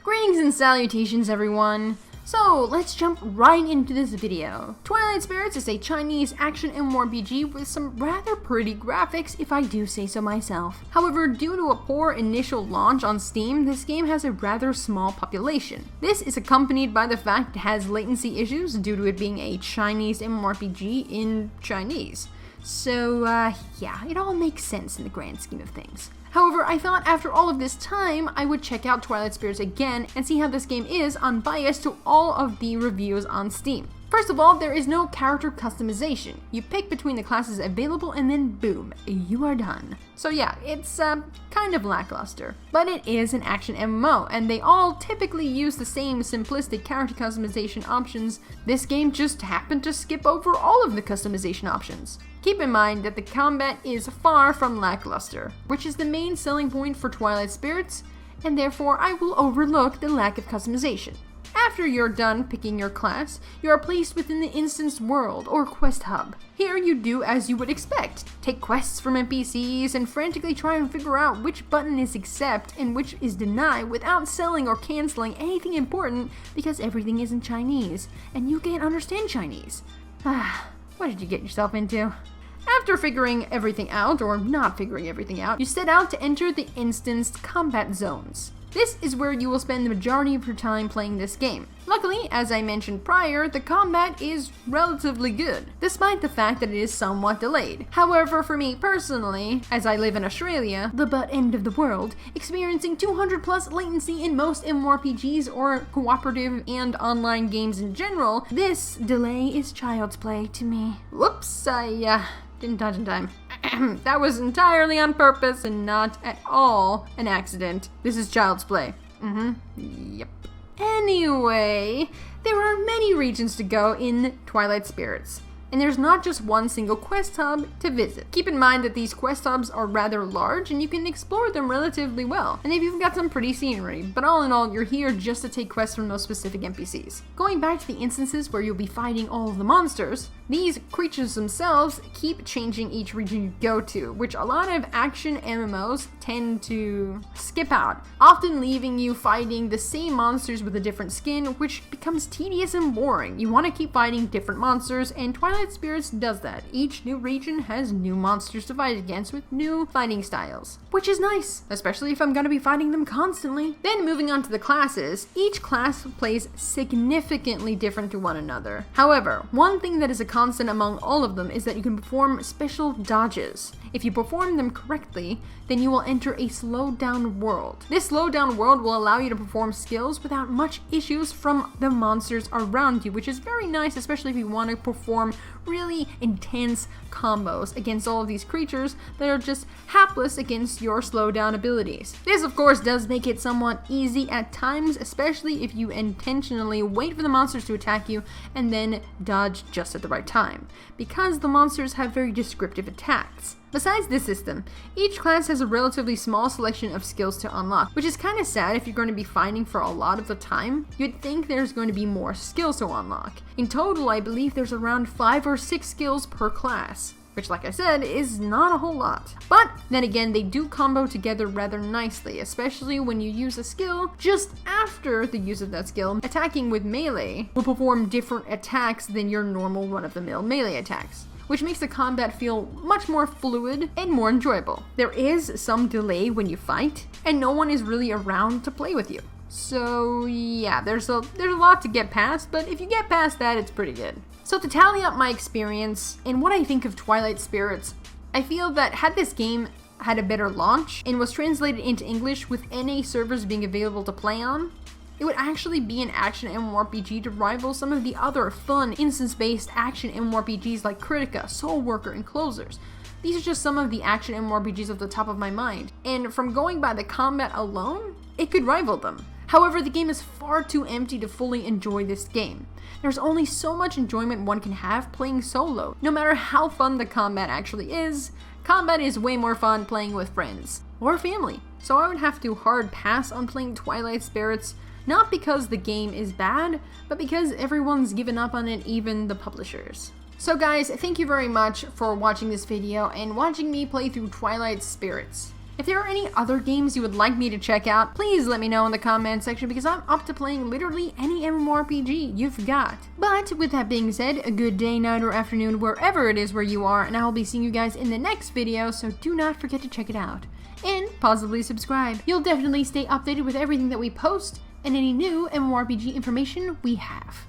Greetings and salutations, everyone! So, let's jump right into this video. Twilight Spirits is a Chinese action MMORPG with some rather pretty graphics, if I do say so myself. However, due to a poor initial launch on Steam, this game has a rather small population. This is accompanied by the fact it has latency issues due to it being a Chinese MMORPG in Chinese. So, yeah, it all makes sense in the grand scheme of things. However, I thought after all of this time, I would check out Twilight Spirits again and see how this game is unbiased to all of the reviews on Steam. First of all, there is no character customization. You pick between the classes available and then boom, you are done. So yeah, it's kind of lackluster. But it is an action MMO, and they all typically use the same simplistic character customization options. This game just happened to skip over all of the customization options. Keep in mind that the combat is far from lackluster, which is the main selling point for Twilight Spirits, and therefore I will overlook the lack of customization. After you're done picking your class, you are placed within the instance world, or quest hub. Here you do as you would expect. Take quests from NPCs and frantically try and figure out which button is accept and which is deny without selling or canceling anything important because everything is in Chinese, and you can't understand Chinese. What did you get yourself into? After figuring everything out, or not figuring everything out, you set out to enter the instanced combat zones. This is where you will spend the majority of your time playing this game. Luckily, as I mentioned prior, the combat is relatively good, despite the fact that it is somewhat delayed. However, for me personally, as I live in Australia, the butt end of the world, experiencing 200 plus latency in most MMORPGs or cooperative and online games in general, this delay is child's play to me. Whoops, I didn't dodge in time. That was entirely on purpose and not at all an accident. This is child's play. Yep. Anyway, there are many regions to go in Twilight Spirits, and there's not just one single quest hub to visit. Keep in mind that these quest hubs are rather large and you can explore them relatively well, and they've even got some pretty scenery, but all in all, you're here just to take quests from those specific NPCs. Going back to the instances where you'll be fighting all of the monsters, these creatures themselves keep changing each region you go to, which a lot of action MMOs tend to skip out, often leaving you fighting the same monsters with a different skin, which becomes tedious and boring. You want to keep fighting different monsters, and Twilight Spirits does that. Each new region has new monsters to fight against with new fighting styles, which is nice, especially if I'm going to be fighting them constantly. Then moving on to the classes, each class plays significantly different to one another. However, one thing that is a constant among all of them is that you can perform special dodges. If you perform them correctly, then you will enter a slowed down world. This slowed down world will allow you to perform skills without much issues from the monsters around you, which is very nice, especially if you want to perform really intense combos against all of these creatures that are just hapless against your slowdown abilities. This of course does make it somewhat easy at times, especially if you intentionally wait for the monsters to attack you and then dodge just at the right time, because the monsters have very descriptive attacks. Besides this system, each class has a relatively small selection of skills to unlock, which is kind of sad if you're going to be fighting for a lot of the time. You'd think there's going to be more skills to unlock. In total, I believe there's around 5 or 6 skills per class, which, like I said, is not a whole lot. But then again, they do combo together rather nicely, especially when you use a skill just after the use of that skill. Attacking with melee will perform different attacks than your normal run-of-the-mill melee attacks, which makes the combat feel much more fluid and more enjoyable. There is some delay when you fight, and no one is really around to play with you. So yeah, there's a lot to get past, but if you get past that, it's pretty good. So to tally up my experience and what I think of Twilight Spirits, I feel that had this game had a better launch and was translated into English with NA servers being available to play on, it would actually be an action MMORPG to rival some of the other fun instance-based action MMORPGs like Critica, Soul Worker, and Closers. These are just some of the action MMORPGs off the top of my mind, and from going by the combat alone, it could rival them. However, the game is far too empty to fully enjoy this game. There's only so much enjoyment one can have playing solo. No matter how fun the combat actually is, combat is way more fun playing with friends or family. So I would have to hard pass on playing Twilight Spirits, not because the game is bad, but because everyone's given up on it, even the publishers. So guys, thank you very much for watching this video and watching me play through Twilight Spirits. If there are any other games you would like me to check out, please let me know in the comment section because I'm up to playing literally any MMORPG you've got. But with that being said, a good day, night, or afternoon wherever it is where you are, and I will be seeing you guys in the next video, so do not forget to check it out. And possibly subscribe. You'll definitely stay updated with everything that we post and any new MMORPG information we have.